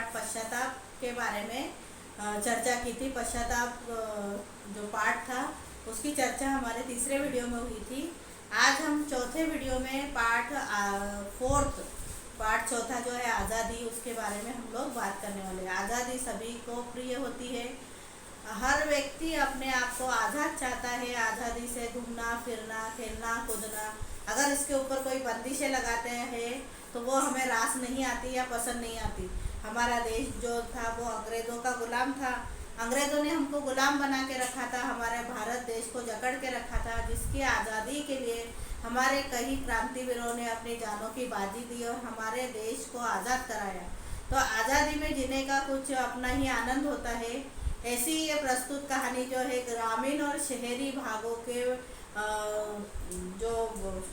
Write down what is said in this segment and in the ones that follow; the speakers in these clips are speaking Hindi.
पाठ पश्चाताप के बारे में चर्चा की थी। पश्चाताप जो पाठ था उसकी चर्चा हमारे तीसरे वीडियो में हुई थी। आज हम चौथे वीडियो में पाठ चौथा जो है आज़ादी, उसके बारे में हम लोग बात करने वाले हैं। आज़ादी सभी को प्रिय होती है। हर व्यक्ति अपने आप को आज़ाद चाहता है। आज़ादी से घूमना फिरना, खेलना कूदना। अगर इसके ऊपर कोई बंदिशें लगाते हैं तो वो हमें रास नहीं आती या पसंद नहीं आती। हमारा देश जो था वो अंग्रेज़ों का गुलाम था। अंग्रेज़ों ने हमको गुलाम बना के रखा था, हमारे भारत देश को जकड़ के रखा था, जिसकी आज़ादी के लिए हमारे कई क्रांतिवीरों ने अपनी जानों की बाजी दी और हमारे देश को आज़ाद कराया। तो आज़ादी में जीने का कुछ अपना ही आनंद होता है। ऐसी ये प्रस्तुत कहानी जो है ग्रामीण और शहरी भागों के जो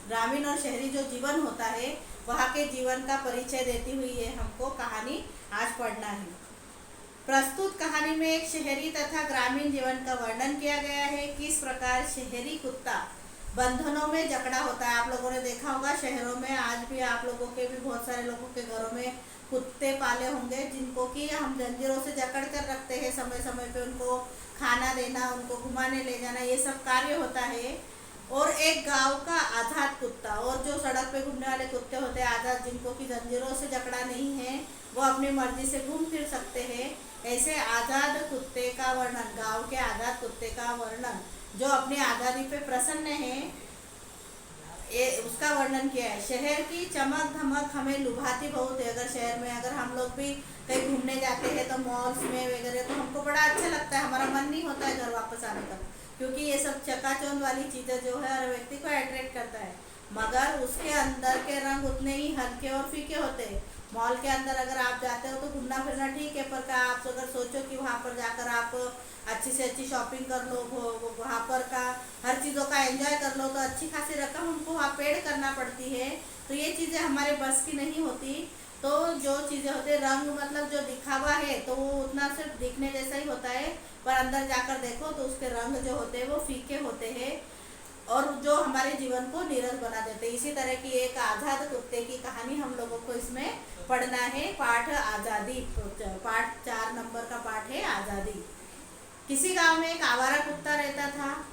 ग्रामीण और शहरी जो जीवन होता है वहाँ के जीवन का परिचय देती हुई ये हमको कहानी आज पढ़ना है। प्रस्तुत कहानी में एक शहरी तथा ग्रामीण जीवन का वर्णन किया गया है। किस प्रकार शहरी कुत्ता बंधनों में जकड़ा होता है। आप लोगों ने देखा होगा शहरों में आज भी आप लोगों के भी बहुत सारे लोगों के घरों में कुत्ते पाले होंगे, जिनको कि हम जंजीरों से जकड़ कर रखते हैं। समय समय पे उनको खाना देना, उनको घुमाने ले जाना, ये सब कार्य होता है। और एक गांव का आज़ाद कुत्ता, और जो सड़क पे घूमने वाले कुत्ते होते हैं आज़ाद, जिनको कि जंजीरों से जकड़ा नहीं है, वो अपनी मर्जी से घूम फिर सकते हैं। ऐसे आज़ाद कुत्ते का वर्णन, गांव के आज़ाद कुत्ते का वर्णन जो अपनी आज़ादी पे प्रसन्न है, उसका वर्णन किया है। शहर की चमक धमक हमें लुभाती बहुत है। अगर शहर में अगर हम लोग भी कहीं घूमने जाते हैं तो मॉल्स में वगैरह, तो हमको बड़ा अच्छा लगता है, हमारा मन नहीं होता है घर वापस आने का, क्योंकि ये सब चकाचौंध वाली चीज़ें जो है हर व्यक्ति को अट्रैक्ट करता है। मगर उसके अंदर के रंग उतने ही हल्के और फीके होते हैं। मॉल के अंदर अगर आप जाते हो तो घूमना फिरना ठीक है, पर आप अगर सोचो कि वहाँ पर जाकर आप अच्छी से अच्छी शॉपिंग कर लो, वहाँ पर का हर चीज़ों का एंजॉय कर लो, तो अच्छी खासी रकम हमको वहाँ पेड करना पड़ती है। तो ये चीज़ें हमारे बस की नहीं होती। तो जो चीज़ें होती है, रंग मतलब जो दिखावा है तो वो उतना सिर्फ दिखने जैसा ही होता है, पर अंदर जाकर देखो तो उसके रंग जो होते हैं वो फीके होते हैं और जो हमारे जीवन को नीरस बना देते हैं। इसी तरह की एक आज़ाद कुत्ते की कहानी हम लोगों को इसमें पढ़ना है। पाठ आज़ादी, पाठ 4 नंबर का पाठ है आज़ादी। किसी गांव में एक आवारा कुत्ता रहता था।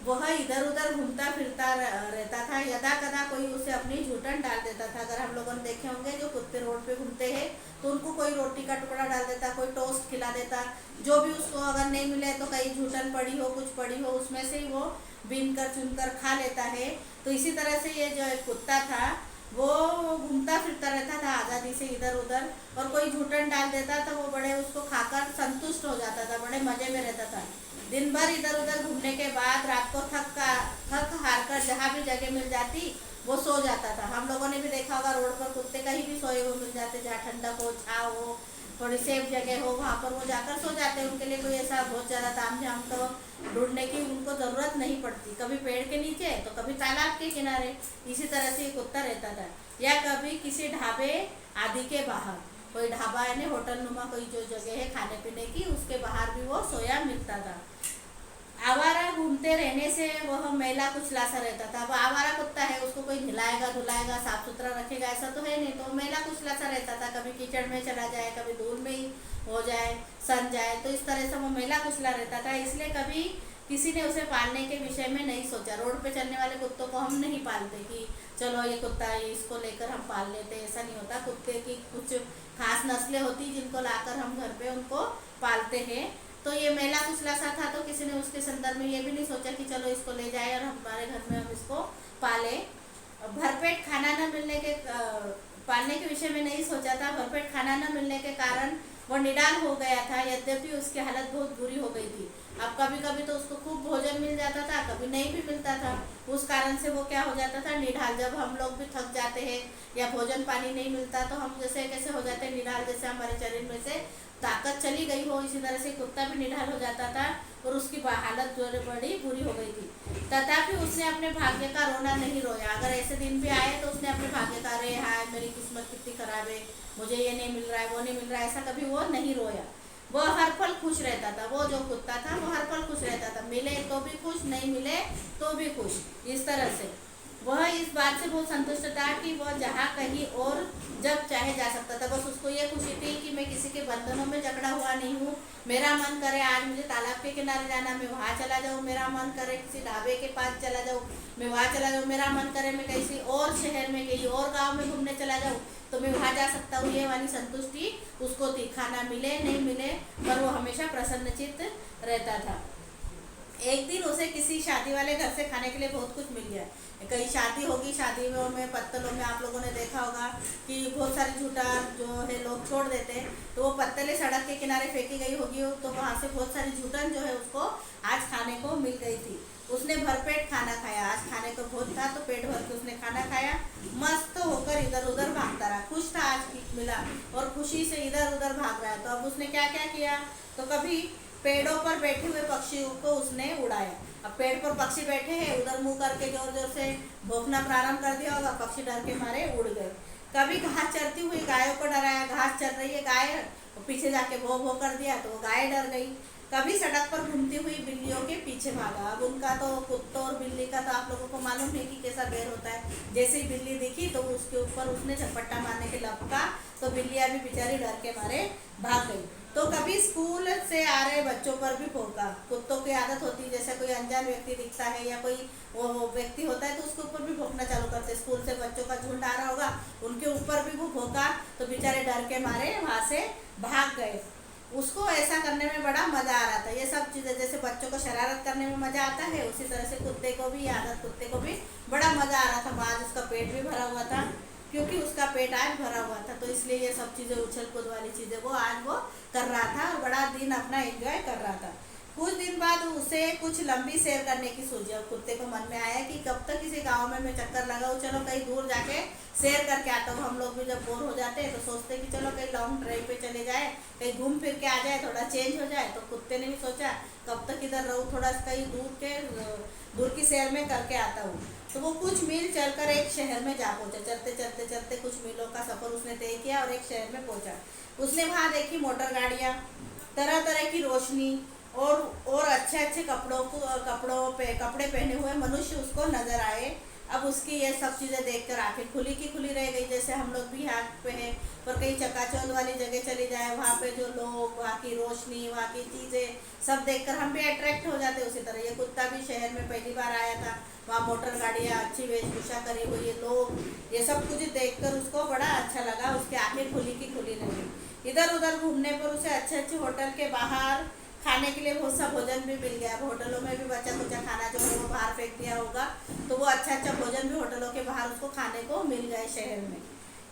वह इधर उधर घूमता फिरता रहता था। यदा कदा कोई उसे अपनी झूठन डाल देता था। अगर हम लोगों ने देखे होंगे जो कुत्ते रोड पे घूमते हैं तो उनको कोई रोटी का टुकड़ा डाल देता, कोई टोस्ट खिला देता, जो भी उसको अगर नहीं मिले तो कहीं झूठन पड़ी हो, कुछ पड़ी हो, उसमें से ही वो बीन कर चुन कर खा लेता है। तो इसी तरह से ये जो एक कुत्ता था वो घूमता फिरता रहता था आज़ादी से इधर उधर, और कोई झूठन डाल देता तो वो बड़े उसको खाकर संतुष्ट हो जाता था, बड़े मज़े में रहता था। दिन भर इधर उधर घूमने के बाद रात को थक हार कर जहाँ भी जगह मिल जाती वो सो जाता था। हम लोगों ने भी देखा होगा रोड पर कुत्ते कहीं भी सोए हुए मिल जाते, जहाँ ठंडक हो, छाँव हो, थोड़ी सेफ जगह हो, वहाँ पर वो जाकर सो जाते हैं। उनके लिए कोई ऐसा बहुत ज़्यादा ताम झाम तो ढूंढने की उनको ज़रूरत नहीं पड़ती, कभी पेड़ के नीचे तो कभी तालाब के किनारे। इसी तरह से ये कुत्ता रहता था। या कभी किसी ढाबे आदि के बाहर, कोई ढाबा यानी होटल नुमा कोई जो जगह है खाने पीने की, उसके बाहर भी वो सोया मिलता था। आवारा घूमते रहने से वह मैला कुचला सा रहता था। अब आवारा कुत्ता है, उसको कोई नहलाएगा धुलाएगा साफ सुथरा रखेगा ऐसा तो है नहीं, तो मैला कुचला सा रहता था। कभी कीचड़ में चला जाए, कभी धूल में ही हो जाए, सन जाए, तो इस तरह से वो मैला कुचला रहता था। इसलिए कभी किसी ने उसे पालने के विषय में नहीं सोचा। रोड पे चलने वाले कुत्तों को हम नहीं पालते कि चलो ये कुत्ता है इसको लेकर हम पाल लेते, ऐसा नहीं होता। कुत्ते की कुछ खास नस्लें होती जिनको लाकर हम घर पे उनको पालते हैं। तो ये मैला कुचला सा था, तो किसी ने उसके संदर्भ में ये भी नहीं सोचा कि चलो इसको ले जाए और हमारे घर में हम इसको पाले। भरपेट खाना न मिलने के पालने के विषय में नहीं सोचा था। भरपेट खाना न मिलने के कारण वो निडाल हो गया था, यद्यपि उसकी हालत बहुत बुरी हो गई थी। अब कभी कभी तो उसको खूब भोजन मिल जाता था, कभी नहीं भी मिलता था। उस कारण से वो क्या हो जाता था, निढाल। जब हम लोग भी थक जाते हैं या भोजन पानी नहीं मिलता तो हम जैसे कैसे हो जाते हैं निढाल, जैसे हमारे शरीर में से ताकत चली गई हो, इसी तरह से कुत्ता भी निढाल हो जाता था और उसकी हालत जो बड़ी बुरी हो गई थी। तथापि उसने अपने भाग्य का रोना नहीं रोया। अगर ऐसे दिन भी आए तो उसने अपने भाग्य का, अरे हाय मेरी किस्मत कितनी खराब है, मुझे ये नहीं मिल रहा है, वो नहीं मिल रहा है, ऐसा कभी वो नहीं रोया। वो हर पल खुश रहता था। वो जो कुत्ता था वो हर पल खुश रहता था, मिले तो भी खुश, नहीं मिले तो भी खुश, इस तरह से। वह इस बात से बहुत संतुष्ट था कि वह जहाँ कहीं और जब चाहे जा सकता था। बस उसको ये खुशी थी कि मैं किसी के बंधनों में जकड़ा हुआ नहीं हूँ। मेरा मन करे आज मुझे तालाब के किनारे जाना, मैं वहाँ चला जाऊँ। मेरा मन करे किसी ढाबे के पास चला जाऊँ, मैं वहाँ चला जाऊँ। मेरा मन करे मैं किसी और शहर में, कहीं और गाँव में घूमने चला जाऊँ, तो मैं वहाँ जा सकता हूँ। ये वाली संतुष्टि उसको थी। खाना मिले नहीं मिले, पर वो हमेशा प्रसन्नचित्त रहता था। एक दिन उसे किसी शादी वाले घर से खाने के लिए बहुत कुछ मिल गया। कहीं शादी होगी, शादी में पत्तलों में आप लोगों ने देखा होगा कि बहुत सारी झूठा जो है लोग छोड़ देते हैं, तो वो पत्तलें सड़क के किनारे फेंकी गई होगी, तो वहाँ से बहुत सारी झूठन जो है उसको आज खाने को मिल गई थी। उसने भरपेट खाना खाया। आज खाने को बहुत था तो पेट भर के उसने खाना खाया। मस्त होकर इधर उधर भागता रहा। खुश था, आज मिला और खुशी से इधर उधर भाग रहा है। तो अब उसने क्या क्या किया, तो कभी पेड़ों पर बैठे हुए पक्षियों को उसने उड़ाया। अब पेड़ पर पक्षी बैठे हैं, उधर मुंह करके जोर जोर से भौंकना प्रारंभ कर दिया होगा, पक्षी डर के मारे उड़ गए। कभी घास चरती हुई गायों को डराया। घास चर रही है गाय, पीछे जाके भौ भौ कर दिया तो वो गाय डर गई। कभी सड़क पर घूमती हुई बिल्लियों के पीछे भागा। अब उनका तो कुत्तों और बिल्ली का तो आप लोगों को मालूम है कि कैसा बैर होता है। जैसे ही बिल्ली दिखी तो उसके ऊपर उसने झपट्टा मारने के लपका, तो बिल्लियाँ भी बेचारी डर के मारे भाग गई। तो कभी स्कूल से आ रहे बच्चों पर भी भौंका। कुत्तों की आदत होती है, जैसे कोई अनजान व्यक्ति दिखता है या कोई वो व्यक्ति होता है तो उसके ऊपर भी भौंकना चालू करते। स्कूल से बच्चों का झुंड आ रहा होगा, उनके ऊपर भी वो भौंका, तो बेचारे डर के मारे वहाँ से भाग गए। उसको ऐसा करने में बड़ा मजा आ रहा था। ये सब चीजें जैसे बच्चों को शरारत करने में मजा आता है, उसी तरह से कुत्ते को भी आदत, कुत्ते को भी बड़ा मजा आ रहा था। आज उसका पेट भी भरा हुआ था, क्योंकि उसका पेट आज भरा हुआ था, तो इसलिए ये सब चीजें उछल कूद वाली चीजें वो आज वो कर रहा था और बड़ा दिन अपना एंजॉय कर रहा था। कुछ दिन बाद उसे कुछ लंबी सैर करने की सोची। अब कुत्ते को मन में आया कि कब तक किसी गांव में मैं चक्कर लगाऊं, चलो कहीं दूर जाके सैर करके आता हूँ। हम लोग भी जब बोर हो जाते हैं तो सोचते हैं कि चलो कहीं लॉन्ग ड्राइव पे चले जाए, कहीं घूम फिर के आ जाए, थोड़ा चेंज हो जाए। तो कुत्ते ने भी सोचा कब तक इधर रहूँ, थोड़ा कहीं दूर की सैर में करके आता हूँ। तो वो कुछ मील चलकर एक शहर में जा पहुंचा। चलते चलते चलते कुछ मीलों का सफर उसने तय किया और एक शहर में पहुंचा। उसने वहां देखी मोटर गाड़ियां, तरह तरह की रोशनी और अच्छे अच्छे कपड़े पहने हुए मनुष्य उसको नजर आए। अब उसकी ये सब चीजें देखकर आंखें खुली की खुली रह गई। जैसे हम लोग भी यहाँ पे हैं, पर कहीं चकाचौंध वाली जगह चली जाए, वहाँ पे जो लोग, वहाँ की रोशनी, वहाँ की चीजें सब देखकर हम भी अट्रैक्ट हो जाते। उसी तरह ये कुत्ता भी शहर में पहली बार आया था। वहाँ मोटर गाड़ियाँ, अच्छी वेशभूषा करी हुई, ये लोग, ये सब कुछ देखकर उसको बड़ा अच्छा लगा। उसकी आंखें खुली की खुली रही। इधर उधर घूमने पर उसे अच्छे अच्छे होटल के बाहर खाने के लिए बहुत सा भोजन भी मिल गया। होटलों में भी बचा कुचा खाना जो है वो बाहर फेंक दिया होगा, तो वो अच्छा अच्छा भोजन भी होटलों के बाहर उसको खाने को मिल गए शहर में।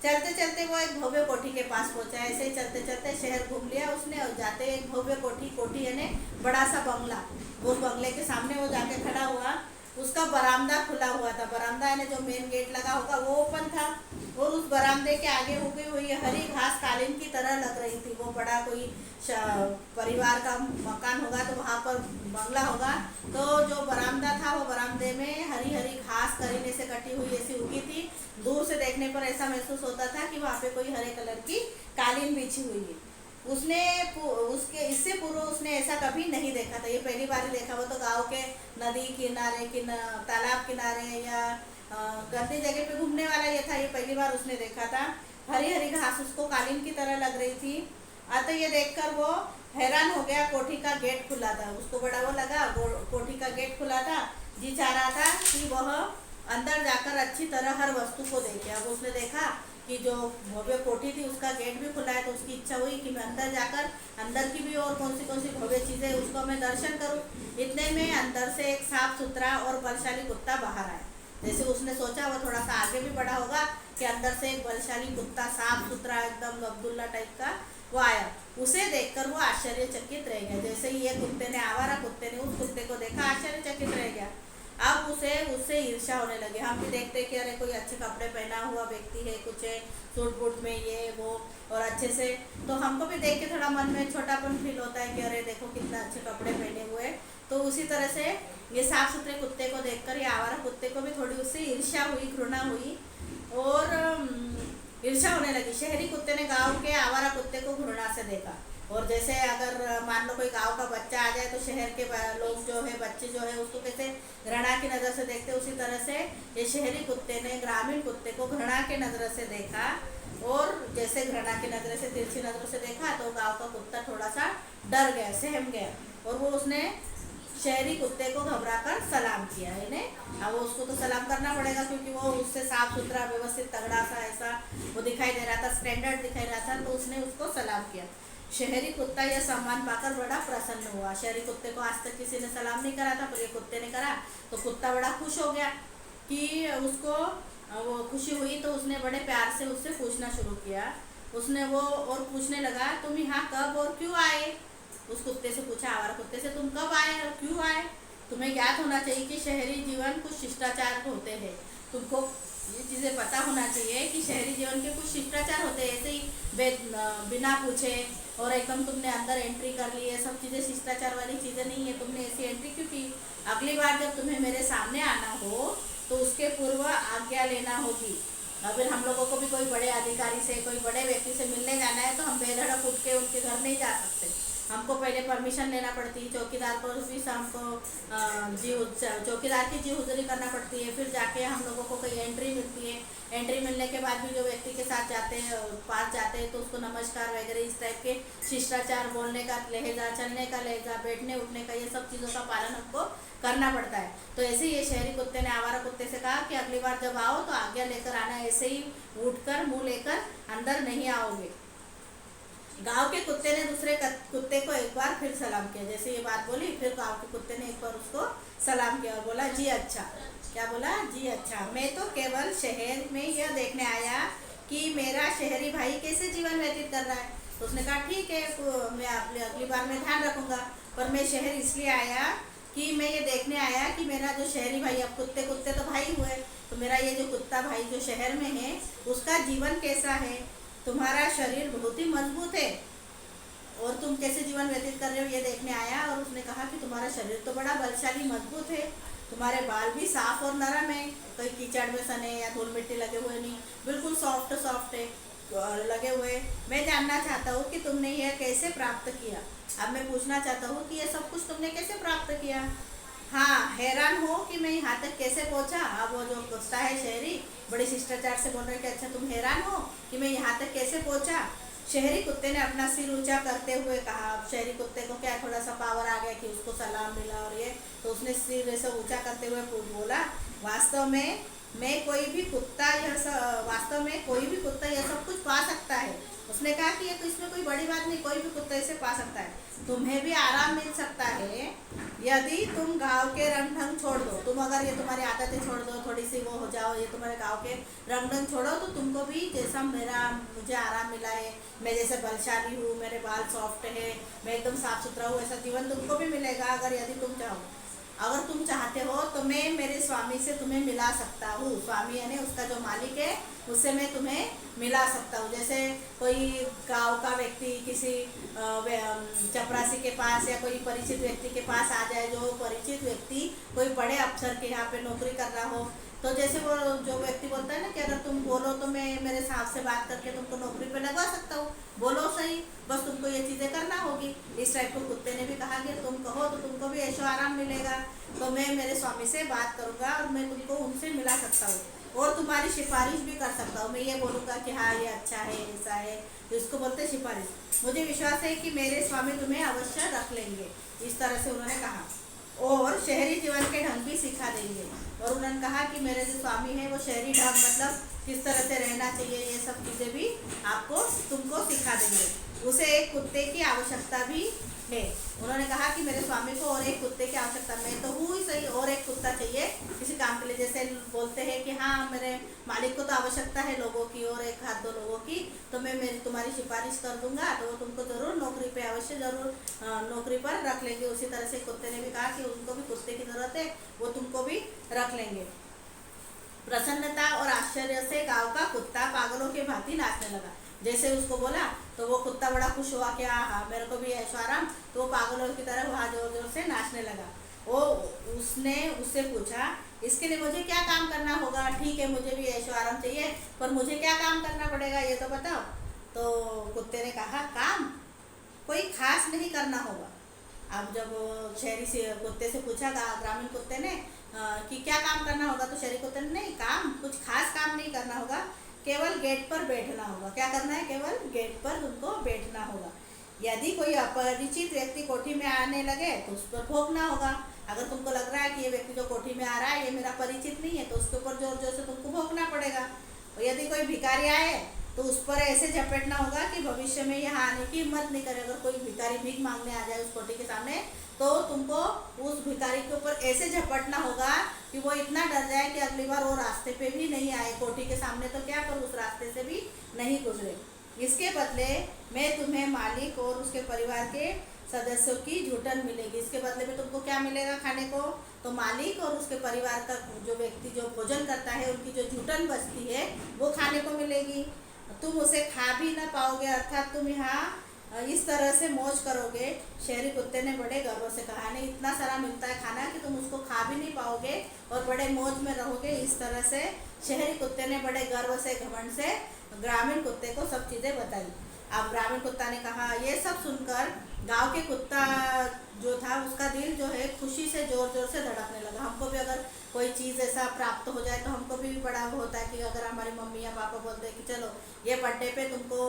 चलते चलते वो एक भव्य कोठी के पास पहुंचा। ऐसे ही चलते चलते शहर घूम लिया उसने, और जाते एक भव्य कोठी यानी बड़ा सा बंगला, उस बंगले के सामने वो जाके खड़ा हुआ। उसका बरामदा खुला हुआ था। बरामदा यानी जो मेन गेट लगा होगा वो ओपन था, और उस बरामदे के आगे उगी हुई हरी घास कालीन की तरह लग रही थी। वो बड़ा कोई परिवार का मकान होगा, तो वहाँ पर बंगला होगा। तो जो बरामदा था वो बरामदे में हरी हरी घास करीने से कटी हुई ऐसी उगी थी। दूर से देखने पर ऐसा महसूस होता था कि वहाँ पे कोई हरे कलर की कालीन बिछी हुई है। उसने उसके इससे पूर्व उसने ऐसा कभी नहीं देखा था। ये पहली बार ही देखा। वो तो गांव के नदी किनारे तालाब किनारे या गंदी जगह पे घूमने वाला ये था। ये पहली बार उसने देखा था। हरी हरी घास उसको कालीन की तरह लग रही थी। अतः ये देखकर वो हैरान हो गया। कोठी का गेट खुला था, उसको बड़ा वो लगा। कोठी का गेट खुला था। जी चाह रहा था कि वह अंदर जाकर अच्छी तरह हर वस्तु को देखे। अब उसने देखा कि जो भव्य कोठी थी उसका गेट भी खुला है, तो उसकी इच्छा हुई कि मैं अंदर जाकर अंदर की भी और कौन सी भव्य चीज़ें उसको मैं दर्शन करूं। इतने में अंदर से एक साफ सुथरा और बलशाली कुत्ता बाहर आया। जैसे उसने सोचा वो थोड़ा सा आगे भी बढ़ा होगा कि अंदर से एक बलशाली कुत्ता, साफ सुथरा एकदम अब्दुल्ला टाइप का, वो आया। उसे देखकर वो आश्चर्यचकित रह गया। जैसे ही ये कुत्ते ने, आवारा कुत्ते ने उस कुत्ते को देखा, आश्चर्यचकित रह गया। अब उससे ईर्ष्या होने लगी। हम भी देखते कि अरे कोई अच्छे कपड़े पहना हुआ व्यक्ति है, कुछ सूट बूट में ये वो और अच्छे से, तो हमको भी देख के थोड़ा मन में छोटापन फील होता है कि अरे देखो कितना अच्छे कपड़े पहने हुए। तो उसी तरह से ये साफ सुथरे कुत्ते को देखकर ये आवारा कुत्ते को भी थोड़ी उससे ईर्ष्या हुई, घृणा हुई और ईर्ष्या होने लगी। शहरी कुत्ते ने गांव के आवारा कुत्ते को घृणा से देखा। और जैसे अगर मान लो कोई गांव का बच्चा आ जाए तो शहर के लोग जो है, बच्चे जो है, उसको कैसे घृणा की नज़र से देखते, उसी तरह से ये शहरी कुत्ते ने ग्रामीण कुत्ते को घृणा की नज़र से देखा। और जैसे घृणा की नज़र से, तिरछी नज़रों से देखा, तो गांव का कुत्ता थोड़ा सा डर गया, सहम गया, और वो उसने शहरी कुत्ते को घबरा कर सलाम किया इन्हें। अब उसको तो सलाम करना पड़ेगा, क्योंकि वो उससे साफ सुथरा, व्यवस्थित, तगड़ा सा ऐसा वो दिखाई दे रहा था, स्टैंडर्ड दिखाई रहा था, तो उसने उसको सलाम किया। शहरी कुत्ता यह सम्मान पाकर बड़ा प्रसन्न हुआ। शहरी कुत्ते को आज तक किसी ने सलाम नहीं करा था, पर ये कुत्ते ने करा, तो कुत्ता बड़ा खुश हो गया कि उसको वो खुशी हुई। तो उसने बड़े प्यार से उससे पूछना शुरू किया। उसने वो और पूछने लगा, तुम यहाँ कब और क्यों आए? उस कुत्ते से पूछा, आवारा कुत्ते से, तुम कब आए और क्यों आए? तुम्हें ज्ञात होना चाहिए कि शहरी जीवन कुछ शिष्टाचार होते हैं। तुमको ये चीज़ें पता होना चाहिए कि शहरी जीवन के कुछ शिष्टाचार होते हैं। ऐसे ही बिना पूछे और एकदम तुमने अंदर एंट्री कर ली, ये सब चीज़ें शिष्टाचार वाली चीज़ें नहीं है। तुमने ऐसी एंट्री क्यों की? अगली बार जब तुम्हें मेरे सामने आना हो तो उसके पूर्व आज्ञा लेना होगी। अगर हम लोगों को भी कोई बड़े अधिकारी से, कोई बड़े व्यक्ति से मिलने जाना है, तो हम बेधड़क उठ के उनके घर नहीं जा सकते। हमको पहले परमिशन लेना पड़ती है, चौकीदार को भी हमको चौकीदार की जी हुजूरी करना पड़ती है, फिर जाके हम लोगों को कोई एंट्री मिलती है। एंट्री मिलने के बाद भी जो व्यक्ति के साथ जाते हैं, पास जाते हैं, तो उसको नमस्कार वगैरह इस टाइप के शिष्टाचार, बोलने का लहजा, चलने का लहजा, बैठने उठने का, ये सब चीज़ों का पालन हमको करना पड़ता है। तो ऐसे ही ये शहरी कुत्ते ने आवारा कुत्ते से कहा कि अगली बार जब आओ तो आज्ञा लेकर आना, ऐसे ही उठकर मुंह लेकर अंदर नहीं आओगे। गांव के कुत्ते ने दूसरे कुत्ते को एक बार फिर सलाम किया। जैसे ये बात बोली, फिर गांव के कुत्ते ने एक बार उसको सलाम किया और बोला, जी अच्छा। क्या बोला? जी अच्छा। मैं तो केवल शहर में यह देखने आया कि मेरा शहरी भाई कैसे जीवन व्यतीत कर रहा है। तो उसने कहा, ठीक है, तो मैं अगली बार में ध्यान रखूंगा, पर मैं शहर इसलिए आया कि मैं ये देखने आया कि मेरा जो शहरी भाई, अब कुत्ते कुत्ते तो भाई हुए, तो मेरा ये जो कुत्ता भाई जो शहर में है, उसका जीवन कैसा है। तुम्हारा शरीर बहुत ही मजबूत है और तुम कैसे जीवन व्यतीत कर रहे हो, ये देखने आया। और उसने कहा कि तुम्हारा शरीर तो बड़ा बलशाली, मजबूत है, तुम्हारे बाल भी साफ और नरम है, कोई कीचड़ में सने या धूल मिट्टी लगे हुए नहीं, बिल्कुल सॉफ्ट सॉफ्ट है लगे हुए। मैं जानना चाहता हूँ कि तुमने यह कैसे प्राप्त किया। अब मैं पूछना चाहता हूँ कि ये सब कुछ तुमने कैसे प्राप्त किया। हाँ, हैरान हो कि मैं यहाँ तक कैसे पहुँचा। अब वो जो कुत्ता है शहरी, बड़े शिष्टाचार से बोल रहे कि अच्छा तुम हैरान हो कि मैं यहाँ तक कैसे पहुँचा। शहरी कुत्ते ने अपना सिर ऊंचा करते हुए कहा। अब शहरी कुत्ते को क्या थोड़ा सा पावर आ गया कि उसको सलाम मिला और ये, तो उसने सिर ऐसे ऊंचा करते हुए बोला, वास्तव में कोई भी कुत्ता यह सब कुछ पा सकता है। उसने कहा कि ये तो इसमें कोई बड़ी बात नहीं, कोई भी कुत्ता इसे पा सकता है। तुम्हें भी आराम मिल सकता है यदि तुम गांव के रंग ढंग छोड़ दो। तुम अगर ये तुम्हारी आदतें छोड़ दो, थोड़ी सी वो हो जाओ, ये तुम्हारे गांव के रंग ढंग छोड़ो, तो तुमको भी जैसा मुझे आराम मिला है, मैं जैसे बलशाली हूँ, मेरे बाल सॉफ्ट है, मैं एकदम साफ सुथरा हूँ, ऐसा जीवन तुमको भी मिलेगा अगर यदि तुम चाहो। अगर तुम चाहते हो तो मैं मेरे स्वामी से तुम्हें मिला सकता हूँ। स्वामी यानी उसका जो मालिक है, उससे मैं तुम्हें मिला सकता हूँ। जैसे कोई गांव का व्यक्ति किसी चपरासी के पास या कोई परिचित व्यक्ति के पास आ जाए, जो परिचित व्यक्ति कोई बड़े अफसर के यहाँ पे नौकरी कर रहा हो, तो जैसे वो जो व्यक्ति बोलता है ना कि अगर तुम बोलो तो मैं मेरे साहब से बात करके तुमको नौकरी पे लगवा सकता हूँ, बोलो सही, बस तुमको ये चीज़ें करना होगी। इस टाइप को कुत्ते ने भी कहा कि तुम कहो तो तुमको भी ऐशो आराम मिलेगा, तो मैं मेरे स्वामी से बात करूँगा और मैं तुमको उनसे मिला सकता हूँ और तुम्हारी सिफारिश भी कर सकता हूँ। मैं ये बोलूँगा कि हाँ ये अच्छा है, ऐसा है, तो इसको बोलते हैं सिफारिश। मुझे विश्वास है कि मेरे स्वामी तुम्हें अवश्य रख लेंगे। इस तरह से उन्होंने कहा और शहरी जीवन के ढंग भी सिखा देंगे। और उन्होंने कहा कि मेरे जो स्वामी है वो शहरी ढंग मतलब किस तरह से रहना चाहिए, ये सब चीज़ें भी तुमको सिखा देंगे। उसे एक कुत्ते की आवश्यकता भी है। उन्होंने कहा कि मेरे स्वामी को और एक कुत्ते की आवश्यकता, मैं तो हूँ ही सही, और एक कुत्ता चाहिए किसी काम के लिए। जैसे बोलते हैं कि हाँ मेरे मालिक को तो आवश्यकता है लोगों की और एक हाथ दो लोगों की, तो मैं तुम्हारी सिफारिश कर दूंगा, तो वो तुमको ज़रूर नौकरी पे अवश्य ज़रूर नौकरी पर रख लेंगे। उसी तरह से कुत्ते ने भी कहा कि उनको भी कुत्ते की ज़रूरत है, वो तुमको भी रख लेंगे। प्रसन्नता और आश्चर्य से गांव का कुत्ता पागलों के भांति नाचने लगा। जैसे उसको बोला तो वो कुत्ता बड़ा खुश हुआ कि हाँ मेरे को भी ऐशो आराम, तो वो पागलों की तरह वहाँ जोर जोर से नाचने लगा। वो उसने उससे पूछा, इसके लिए मुझे क्या काम करना होगा? ठीक है मुझे भी ऐशो आराम चाहिए, पर मुझे क्या काम करना पड़ेगा ये तो बताओ। तो कुत्ते ने कहा, काम कोई खास नहीं करना होगा। अब जब शहरी से कुत्ते से पूछा ग्रामीण कुत्ते ने कि क्या काम करना होगा, तो शहरी कुत्ते ने नहीं, काम कुछ खास काम नहीं करना होगा, केवल गेट पर बैठना होगा। क्या करना है? केवल गेट पर तुमको बैठना होगा। यदि कोई अपरिचित व्यक्ति कोठी में आने लगे तो उस पर भौंकना होगा। अगर तुमको लग रहा है कि ये व्यक्ति जो कोठी में आ रहा है ये मेरा परिचित नहीं है, तो उसके ऊपर जोर जोर से तुमको भौंकना पड़ेगा। और यदि कोई भिखारी आए तो उस पर ऐसे झपेटना होगा कि भविष्य में यहाँ आने की हिम्मत नहीं करे। अगर कोई भिखारी भीख मांगने आ जाए उस कोठी के सामने, तो तुमको उस भिखारी के ऊपर ऐसे झपटना होगा कि वो इतना डर जाए कि अगली बार वो रास्ते पे भी नहीं आए कोठी के सामने, तो क्या कर उस रास्ते से भी नहीं गुजरे। इसके बदले में तुम्हें मालिक और उसके परिवार के सदस्यों की झूठन मिलेगी। इसके बदले में तुमको क्या मिलेगा खाने को? तो मालिक और उसके परिवार का जो व्यक्ति जो भोजन करता है उनकी जो झूठन बचती है वो खाने को मिलेगी। तुम उसे खा भी ना पाओगे, अर्थात तुम यहाँ इस तरह से मौज करोगे। शहरी कुत्ते ने बड़े गर्व से कहा, नहीं इतना सारा मिलता है खाना कि तुम उसको खा भी नहीं पाओगे और बड़े मौज में रहोगे। इस तरह से शहरी कुत्ते ने बड़े गर्व से घमंड से ग्रामीण कुत्ते को सब चीज़ें बताई। अब ग्रामीण कुत्ता ने कहा, ये सब सुनकर गांव के कुत्ता जो था उसका दिल जो है खुशी से जोर जोर से धड़कने लगा। हमको भी अगर कोई चीज़ ऐसा प्राप्त हो जाए तो हमको भी बड़ा होता है कि अगर हमारी मम्मी या पापा बोलते हैं कि चलो ये बर्थडे पे तुमको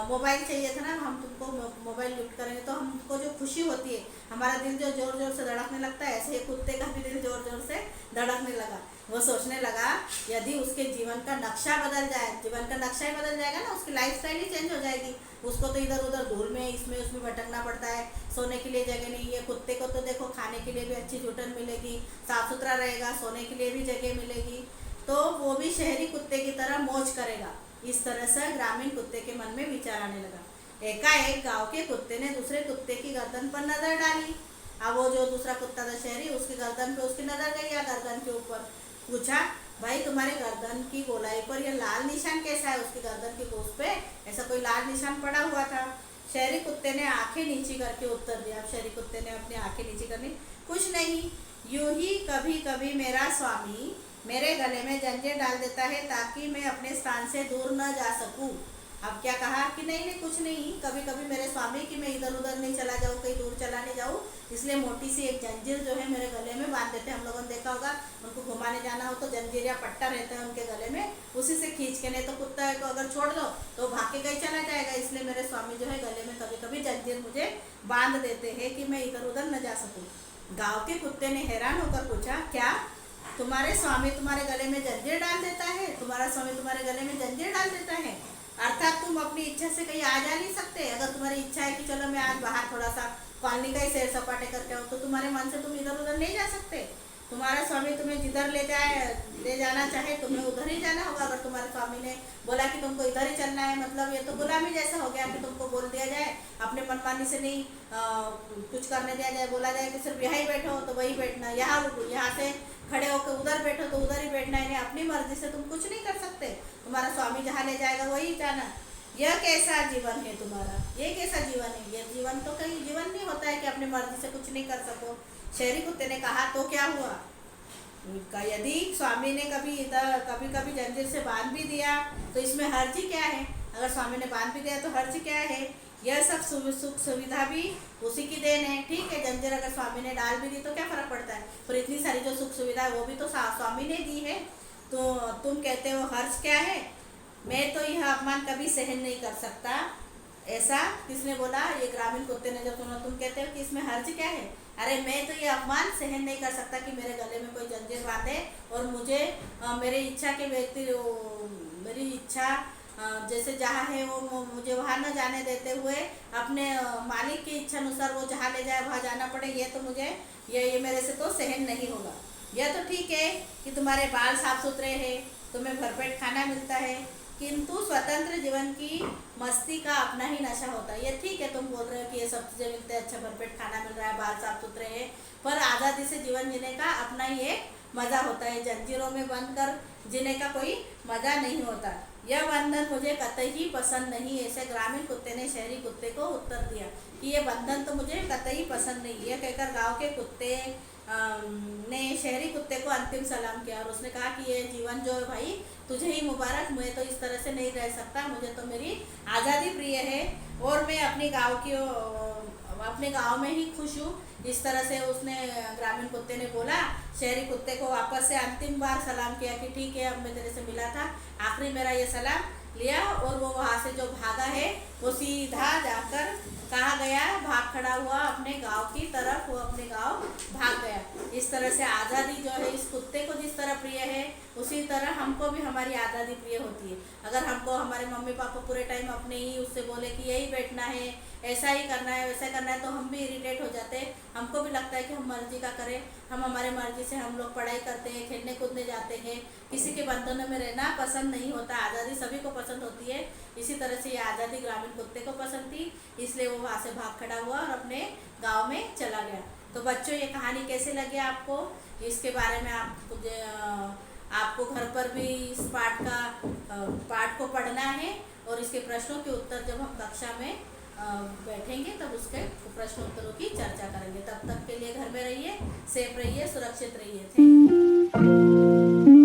मोबाइल चाहिए था ना, हम तुमको मोबाइल गिफ्ट करेंगे, तो हमको जो खुशी होती है, हमारा दिल जो जोर जोर से धड़कने लगता है, ऐसे ही कुत्ते का भी दिल जोर जोर से धड़कने लगा। वो सोचने लगा यदि उसके जीवन का नक्शा बदल जाए, जीवन का नक्शा ही बदल जाएगा ना, उसकी लाइफस्टाइल ही चेंज हो जाएगी। उसको तो इधर उधर धूल में इसमें उसमें भटकना पड़ता है, सोने के लिए जगह नहीं है। कुत्ते को तो देखो खाने के लिए भी अच्छी झूठन मिलेगी, साफ सुथरा रहेगा, सोने के लिए भी जगह मिलेगी, तो वो भी शहरी कुत्ते की तरह मौज करेगा। इस तरह से ग्रामीण कुत्ते के मन में विचार आने लगा। एकाएक गांव के कुत्ते ने दूसरे कुत्ते की गर्दन पर नजर डाली। अब वो जो दूसरा कुत्ता था शहरी, उसकी गर्दन पे उसकी नजर गई, या गर्दन के ऊपर पूछा, भाई तुम्हारे गर्दन की गोलाई पर यह लाल निशान कैसा है? उसकी गर्दन की पूंछ पे ऐसा कोई लाल निशान पड़ा हुआ था। शहरी कुत्ते ने आंखें नीची करके उत्तर दिया। अब शहरी कुत्ते ने अपनी आंखें नीची करनी, कुछ नहीं, यूं ही कभी कभी मेरा स्वामी मेरे गले में जंजीर डाल देता है ताकि मैं अपने स्थान से दूर न जा सकूं। अब क्या कहा कि नहीं नहीं कुछ नहीं, कभी कभी मेरे स्वामी कि मैं इधर उधर नहीं चला जाऊँ, कहीं दूर चला नहीं जाऊँ, इसलिए मोटी सी एक जंजीर जो है मेरे गले में बांध देते हैं। हम लोगों ने देखा होगा, उनको घुमाने जाना हो तो जंजीर या पट्टा रहता है उनके गले में, उसी से खींच के, नहीं तो कुत्ता को अगर छोड़ दो तो भाग के कहीं चला जाएगा। इसलिए मेरे स्वामी जो है गले में कभी कभी जंजीर मुझे बांध देते हैं कि मैं इधर उधर न जा सकूँ। गाँव के कुत्ते ने हैरान होकर पूछा, क्या तुम्हारे स्वामी तुम्हारे गले में जंजीर डाल देता है? तुम्हारा स्वामी तुम्हारे गले में जंजीर डाल देता है, अर्थात तुम अपनी इच्छा से कहीं आ जा नहीं सकते? अगर तुम्हारी इच्छा है कि चलो मैं आज बाहर थोड़ा सा कॉलोनी का ही सैर सपाटे करके आऊँ, तो तुम्हारे मन से तुम इधर उधर नहीं जा सकते। तुम्हारा स्वामी तुम्हें जिधर ले जाना चाहे तुम्हें उधर ही जाना होगा। अगर तुम्हारे स्वामी ने बोला कि तुमको इधर ही चलना है, मतलब ये तो गुलामी जैसा हो गया कि तुमको बोल दिया जाए, अपने मनमानी से नहीं कुछ करने दिया जाए, बोला जाए कि सिर्फ यहाँ ही बैठो तो वही बैठना, यहाँ से खड़े होकर उधर बैठो तो उधर ही बैठना है। अपनी मर्जी से तुम कुछ नहीं कर सकते, तुम्हारा स्वामी जहाँ ले जाएगा वही जाना। यह कैसा जीवन है तुम्हारा? ये कैसा जीवन है? ये जीवन तो कहीं जीवन नहीं होता है कि अपनी मर्जी से कुछ नहीं कर सको। शहरी कुत्ते ने कहा, तो क्या हुआ? यदि स्वामी ने कभी कभी जंजीर से बांध भी दिया तो इसमें हर्ज ही क्या है? अगर स्वामी ने बांध भी दिया तो हर्ज क्या है? यह सब सुख सुविधा भी उसी की देन है। ठीक है, जंजीर अगर स्वामी ने डाल भी दी तो क्या फर्क पड़ता है, पर इतनी सारी जो सुख सुविधा है वो भी तो स्वामी ने दी है। तो तुम कहते हो हर्ज क्या है? मैं तो यह अपमान कभी सहन नहीं कर सकता। ऐसा किसने बोला? ये ग्रामीण कुत्ते ने जब सुना। तुम कहते हो कि इसमें हर्ज क्या है? अरे मैं तो ये अपमान सहन नहीं कर सकता कि मेरे गले में कोई जंजीर बांधे और मुझे मेरी इच्छा के व्यक्ति मेरी इच्छा जैसे जहाँ है वो मुझे वहाँ न जाने देते हुए अपने मालिक की इच्छा अनुसार वो जहाँ ले जाए वहाँ जाना पड़े। ये तो मुझे ये मेरे से तो सहन नहीं होगा। यह तो ठीक है कि तुम्हारे बाल साफ सुथरे हैं, तुम्हें भरपेट खाना मिलता है, किंतु स्वतंत्र जीवन की मस्ती का अपना ही नशा होता है। ये ठीक है, तुम बोल रहे हो कि ये सब चीज़ें मिलते हैं, अच्छा भरपेट खाना मिल रहा है, बाल साफ सुथरे हैं, पर आज़ादी से जीवन जीने का अपना ही एक मज़ा होता है। जंजीरों में बंद कर जीने का कोई मज़ा नहीं होता। यह बंधन मुझे कतई पसंद नहीं। ऐसे ग्रामीण कुत्ते ने शहरी कुत्ते को उत्तर दिया कि ये बंधन तो मुझे कतई पसंद नहीं। यह कहकर गाँव के कुत्ते ने शहरी कुत्ते को अंतिम सलाम किया और उसने कहा कि ये जीवन जो है भाई तुझे ही मुबारक, मैं तो इस तरह से नहीं रह सकता, मुझे तो मेरी आज़ादी प्रिय है और मैं अपने गांव में ही खुश हूँ। इस तरह से उसने ग्रामीण कुत्ते ने बोला, शहरी कुत्ते को वापस से अंतिम बार सलाम किया कि ठीक है, अब मैं तेरे से मिला था, आखिरी मेरा ये सलाम लिया। और वो वहाँ से जो भागा है वो सीधा जाकर कहाँ गया, भाग खड़ा हुआ अपने गांव की तरफ, वो अपने गांव भाग गया। इस तरह से आज़ादी जो है इस कुत्ते को जिस तरह प्रिय है, उसी तरह हमको भी हमारी आज़ादी प्रिय होती है। अगर हमको हमारे मम्मी पापा पूरे टाइम अपने ही उससे बोले कि यही बैठना है, ऐसा ही करना है, वैसा करना है, तो हम भी इरिटेट हो जाते हैं। हमको भी लगता है कि हम मर्जी का करें, हम हमारे मर्जी से हम लोग पढ़ाई करते हैं, खेलने कूदने जाते हैं, किसी के बंधनों में रहना पसंद नहीं होता। आज़ादी सभी को पसंद होती है। इसी तरह से ये आज़ादी ग्रामीण कुत्ते को पसंद थी, इसलिए वो वहाँ से भाग खड़ा हुआ और अपने गांव में चला गया। तो बच्चों, ये कहानी कैसे लगे आपको, इसके बारे में आपको घर पर भी इस पाठ को पढ़ना है और इसके प्रश्नों के उत्तर जब हम कक्षा में बैठेंगे तब उसके प्रश्न उत्तरों की चर्चा करेंगे। तब तक के लिए घर में रहिए, सेफ रहिए, सुरक्षित रहिए। Thank you.